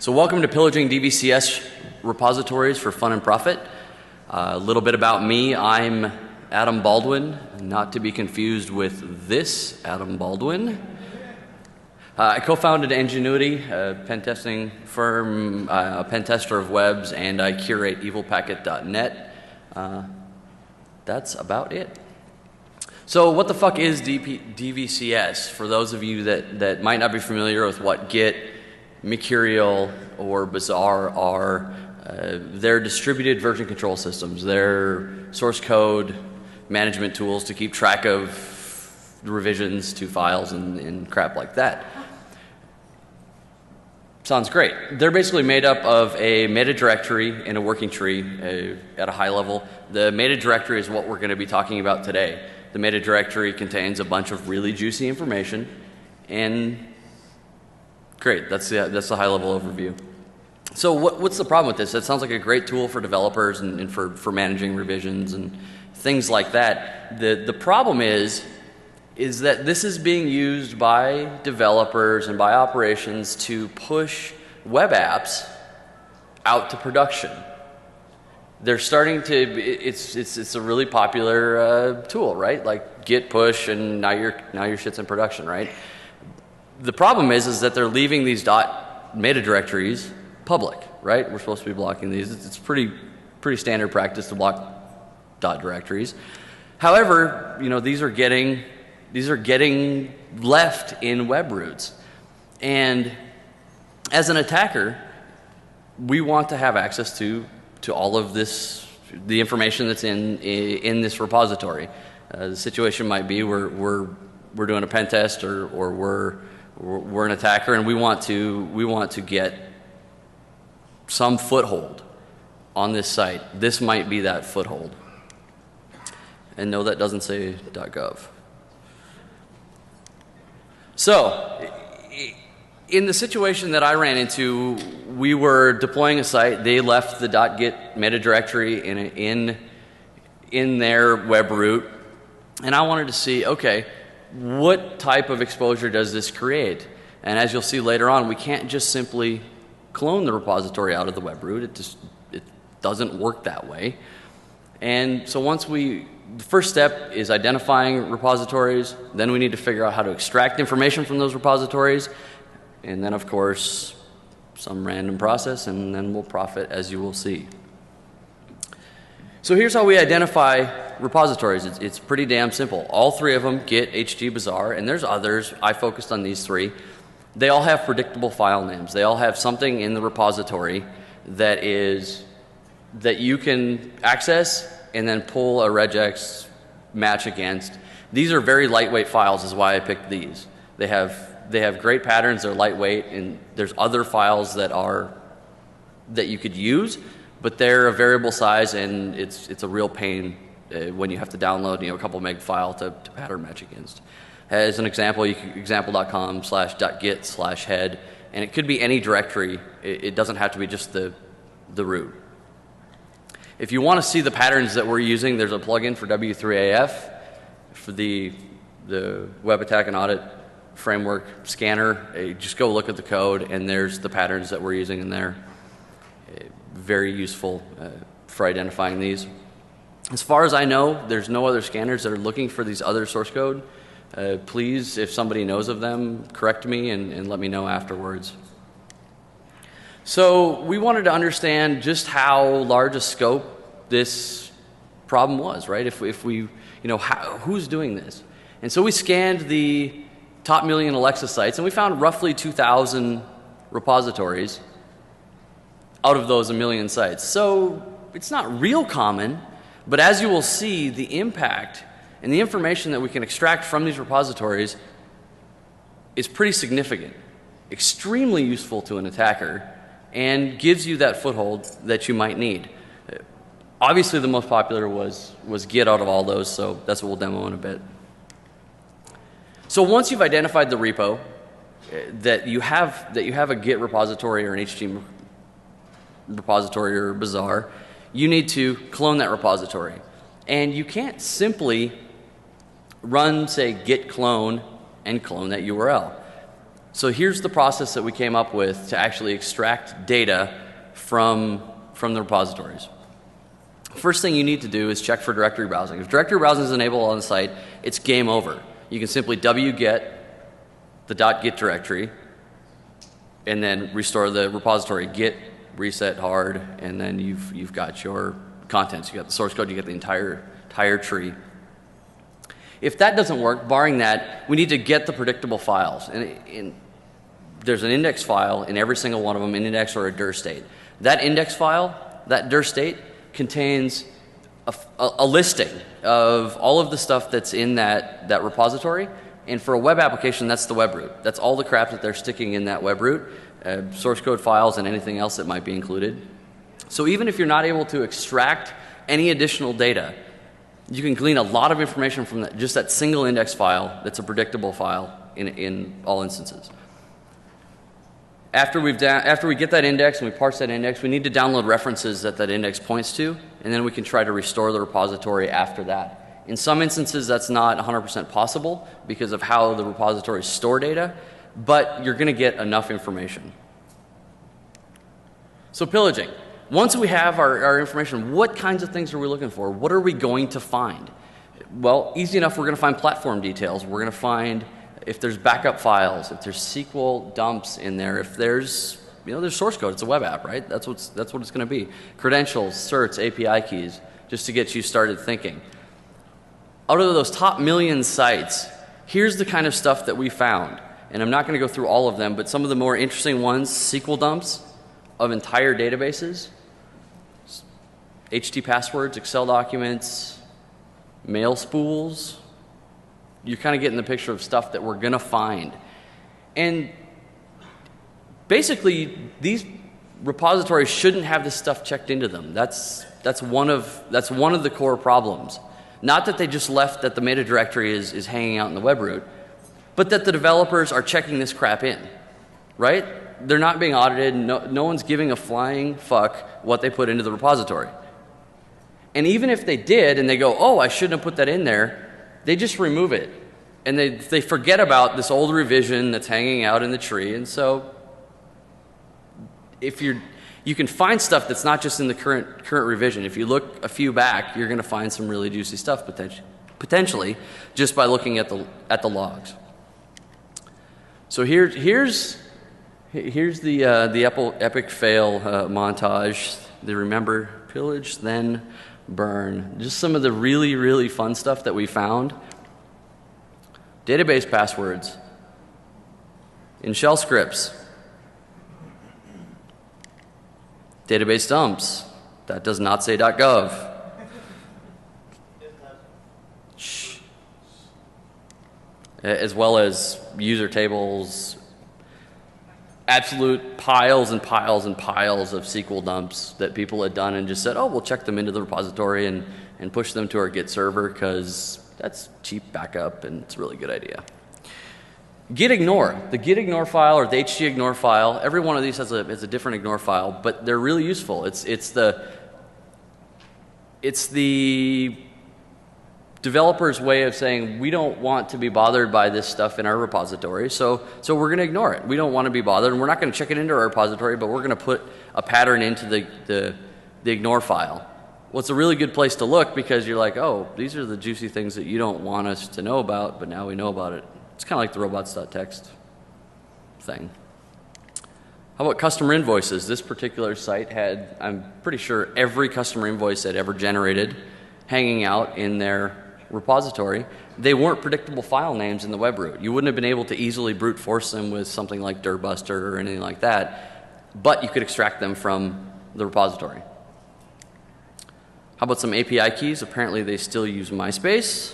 So welcome to Pillaging DVCS repositories for fun and profit. A little bit about me. I'm Adam Baldwin, not to be confused with this Adam Baldwin. I co-founded Ingenuity, a pen testing firm, a pen tester of webs, and I curate evilpacket.net. That's about it. So what the fuck is DVCS? For those of you that might not be familiar with what Git, Mercurial, or Bazaar are, they're distributed version control systems. They're source code management tools to keep track of revisions to files and crap like that. Sounds great. They're basically made up of a meta directory and a working tree at a high level. The meta directory is what we're going to be talking about today. The meta directory contains a bunch of really juicy information, and great, that's the high level overview. So what's the problem with this? It sounds like a great tool for developers and for managing revisions and things like that. The problem is that this is being used by developers and by operations to push web apps out to production. They're starting to, it's a really popular tool, right? Like git push, and now your shit's in production, right? The problem is that they're leaving these meta directories public, right? We're supposed to be blocking these. It's pretty standard practice to block directories. However, you know, these are getting left in web roots. And as an attacker, we want to have access to all of this, the information that's in this repository. The situation might be we're doing a pen test, or we're an attacker, and we want to get some foothold on this site. This might be that foothold. And no, that doesn't say .gov. So, in the situation that I ran into, we were deploying a site. They left the .git meta directory in their web root, and I wanted to see, okay, what type of exposure does this create? And as you'll see later on, we can't just simply clone the repository out of the web root. It doesn't work that way. And so the first step is identifying repositories. Then we need to figure out how to extract information from those repositories. And then, of course, some random process, and then we'll profit, as you will see. So here's how we identify repositories. It's pretty damn simple. All three of them, Git, HG, Bazaar, and there's others. I focused on these three. They all have predictable file names. They all have something in the repository that you can access and then pull a regex match against. These are very lightweight files, is why I picked these. They have great patterns, they're lightweight, and there's other files that you could use, but they're a variable size, and it's a real pain when you have to download a couple meg file to pattern match against. As an example, example.com/.git/head, and it could be any directory. It doesn't have to be just the root. If you want to see the patterns that we're using, there's a plugin for W3AF for the Web Attack and Audit Framework scanner. Just go look at the code, and there's the patterns that we're using in there. Very useful for identifying these. As far as I know, there's no other scanners that are looking for these other source code. Please, if somebody knows of them, correct me and let me know afterwards. So we wanted to understand just how large a scope this problem was, right? If we who's doing this? And so we scanned the top million Alexa sites, and we found roughly 2,000 repositories out of those 1 million sites. So it's not real common, but as you will see, the impact and the information that we can extract from these repositories is pretty significant, extremely useful to an attacker, and gives you that foothold that you might need. Obviously, the most popular was Git out of all those, so that's what we'll demo in a bit. So once you've identified the repo, that you have a Git repository or an HG repository or Bazaar, you need to clone that repository. And you can't simply run, say, git clone and clone that URL. So here's the process that we came up with to actually extract data from the repositories. First thing you need to do is check for directory browsing. If directory browsing is enabled on the site, it's game over. You can simply wget the .git directory and then restore the repository. Git, reset hard, and then you've got your contents. You got the source code, you get the entire tree. If that doesn't work, barring that, we need to get the predictable files. And there's an index file in every single one of them, an index or a dir state. That index file, that dir state, contains a listing of all of the stuff that's in that repository. And for a web application, that's the web root. That's all the crap that they're sticking in that web root, source code files and anything else that might be included. So even if you're not able to extract any additional data, you can glean a lot of information from just that single index file that's a predictable file in all instances. After we get that index and we parse that index, we need to download references that index points to, and then we can try to restore the repository after that. In some instances, that's not 100% possible because of how the repositories store data, but you're going to get enough information. So pillaging. Once we have our information, what kinds of things are we looking for? What are we going to find? Well, easy enough, we're going to find platform details. We're going to find if there's backup files, if there's SQL dumps in there, if there's source code. It's a web app, right? That's what it's going to be. Credentials, certs, API keys, just to get you started thinking. Out of those top million sites, here's the kind of stuff that we found. And I'm not going to go through all of them, but some of the more interesting ones, SQL dumps of entire databases, HT passwords, Excel documents, mail spools. You're kind of getting the picture of stuff that we're going to find. And basically, these repositories shouldn't have this stuff checked into them. That's one of the core problems. Not that they just left that the meta directory is hanging out in the web root, but that the developers are checking this crap in, right? They're not being audited. No one's giving a flying fuck what they put into the repository. And even if they did and they go, oh, I shouldn't have put that in there, they just remove it. And they forget about this old revision that's hanging out in the tree. And so if you can find stuff that's not just in the current revision. If you look a few back, you're going to find some really juicy stuff potentially just by looking at the logs. So here's the epic fail montage. They remember, pillage, then burn. Just some of the really, really fun stuff that we found. Database passwords. In shell scripts. Database dumps. That does not say .gov. Shh. As well as user tables. Absolute piles and piles and piles of SQL dumps that people had done and just said, oh, we'll check them into the repository and push them to our Git server because that's cheap backup and it's a really good idea. Git ignore. The git ignore file or the HT ignore file, every one of these has a different ignore file, but they're really useful. It's the developer's way of saying we don't want to be bothered by this stuff in our repository, so we're going to ignore it. We don't want to be bothered, and we're not going to check it into our repository, but we're going to put a pattern into the ignore file. Well, it's a really good place to look because you're like, oh, these are the juicy things that you don't want us to know about, but now we know about it. It's kind of like the robots.txt thing. How about customer invoices? This particular site had, I'm pretty sure, every customer invoice that ever generated hanging out in their repository. They weren't predictable file names in the web root. You wouldn't have been able to easily brute force them with something like dirbuster or anything like that, but you could extract them from the repository. How about some API keys? Apparently they still use MySpace,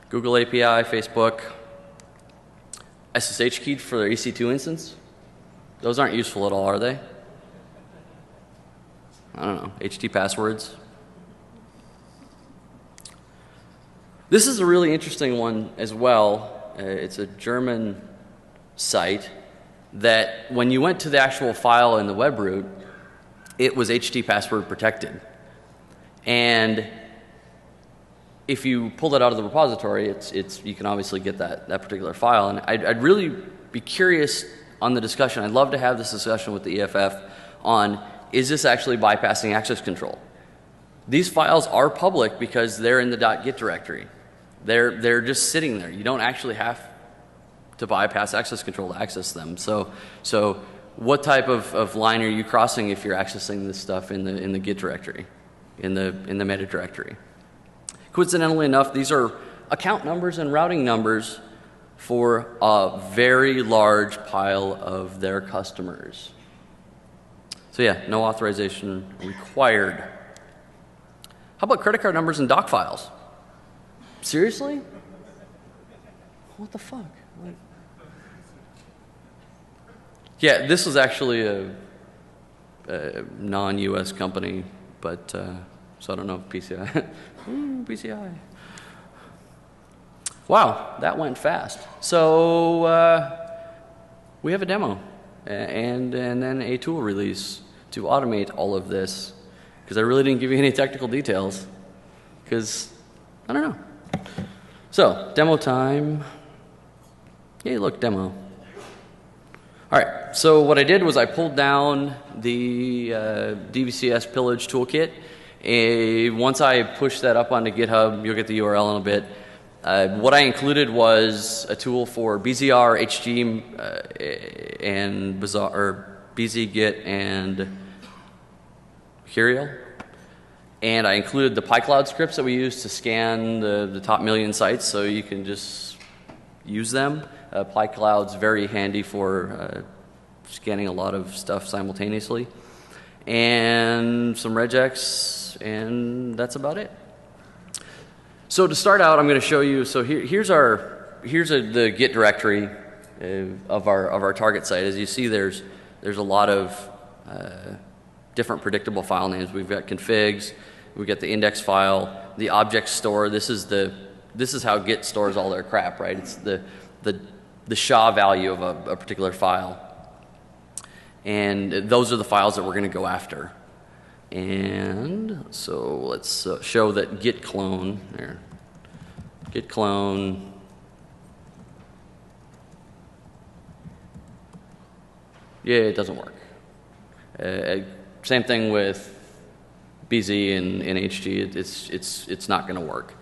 Google API, Facebook, SSH key for their EC2 instance. Those aren't useful at all, are they? I don't know, HT passwords. This is a really interesting one as well. It's a German site that when you went to the actual file in the web root, it was HT password protected. And if you pull that out of the repository, you can obviously get that particular file. And I'd really be curious on the discussion. I'd love to have this discussion with the EFF on, is this actually bypassing access control? These files are public because they're in the .git directory. They're just sitting there. You don't actually have to bypass access control to access them. So what type of line are you crossing if you're accessing this stuff in the Git directory, in the meta directory? Coincidentally enough, these are account numbers and routing numbers for a very large pile of their customers. So yeah, no authorization required. How about credit card numbers and doc files? Seriously? What the fuck? Like, yeah, this was actually a non-US company, but so I don't know if PCI. PCI. Wow, that went fast. So we have a demo and then a tool release to automate all of this, because I really didn't give you any technical details, because I don't know. So demo time. Hey, look, demo. All right, so what I did was I pulled down the DVCS pillage toolkit. Once I push that up onto GitHub, you'll get the URL in a bit. What I included was a tool for BZR, HG, and Bazaar, or BZGit and Curial. And I included the PyCloud scripts that we use to scan the top 1,000,000 sites, so you can just use them. PyCloud's very handy for scanning a lot of stuff simultaneously. And some regex, and that's about it. So to start out, I'm going to show you, so here's the Git directory of our target site. As you see, there's a lot of different predictable file names. We've got configs, we've got the index file, the object store. This is how Git stores all their crap, right? It's the SHA value of a particular file. And those are the files that we're going to go after. And so let's show that git clone there. Git clone. Yeah, it doesn't work. Same thing with BZ and HG. It's not going to work.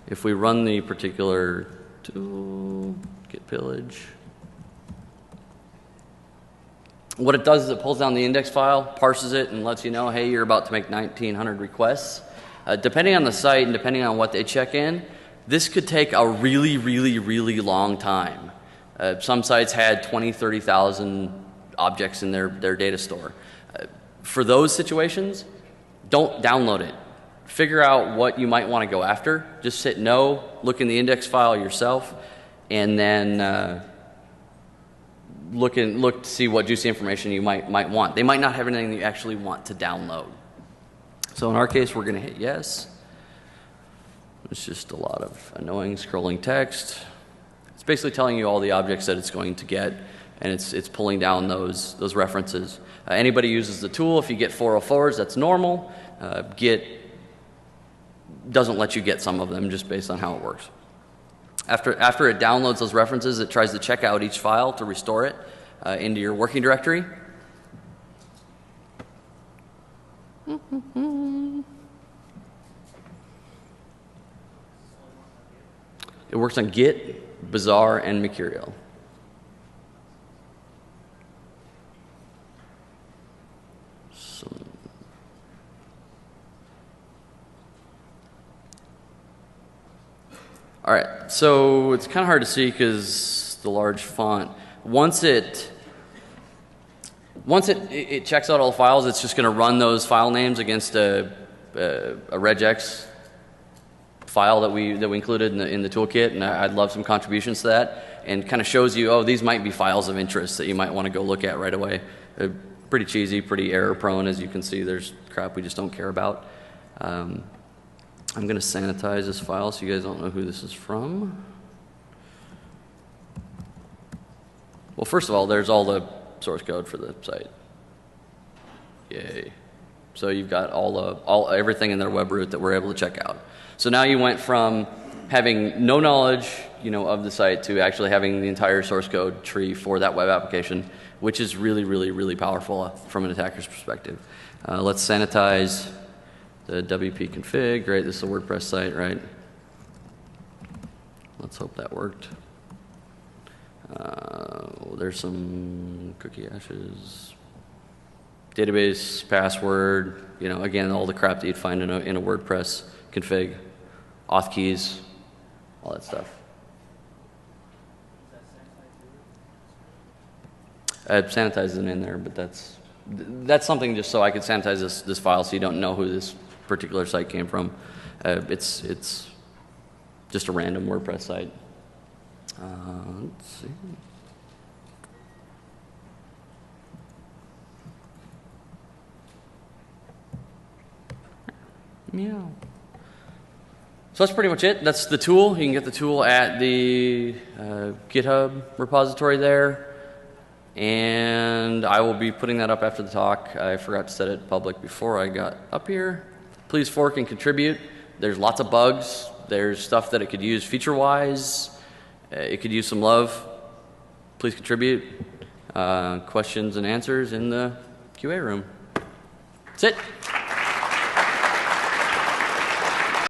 If we run the particular tool, git pillage. What it does is it pulls down the index file, parses it, and lets you know, hey, you're about to make 1,900 requests. Depending on the site and depending on what they check in, this could take a really, really, really long time. Some sites had 20, 30,000 objects in their data store. For those situations, don't download it. Figure out what you might want to go after. Just hit no, look in the index file yourself, and then look to see what juicy information you might want. They might not have anything you actually want to download. So in our case, we're going to hit yes. It's just a lot of annoying scrolling text. It's basically telling you all the objects that it's going to get, and it's pulling down those references. Anybody uses the tool, if you get 404s, that's normal. Git doesn't let you get some of them just based on how it works. After it downloads those references, it tries to check out each file to restore it into your working directory. It works on Git, Bazaar, and Mercurial. All right, so it's kind of hard to see because the large font. Once it checks out all the files, it's just going to run those file names against a regex file that we included in the toolkit, and I'd love some contributions to that, and kind of shows you, oh, these might be files of interest that you might want to go look at right away. Pretty cheesy, pretty error prone, as you can see. There's crap we just don't care about. I'm going to sanitize this file so you guys don't know who this is from. Well, first of all, there's all the source code for the site. Yay. So you've got everything in their web root that we're able to check out. So now you went from having no knowledge, of the site to actually having the entire source code tree for that web application, which is really, really, really powerful from an attacker's perspective. Let's sanitize the WP config. Right, this is a WordPress site, right? Let's hope that worked. There's some cookie hashes, database password. Again, all the crap that you'd find in a WordPress config, auth keys, all that stuff. Sanitize isn't in there, but that's something just so I could sanitize this file so you don't know who this particular site came from. It's just a random WordPress site. Let's see. Meow. So that's pretty much it. That's the tool. You can get the tool at the GitHub repository there. And I will be putting that up after the talk. I forgot to set it public before I got up here. Please fork and contribute. There's lots of bugs. There's stuff that it could use feature-wise. It could use some love. Please contribute. Questions and answers in the QA room. That's it.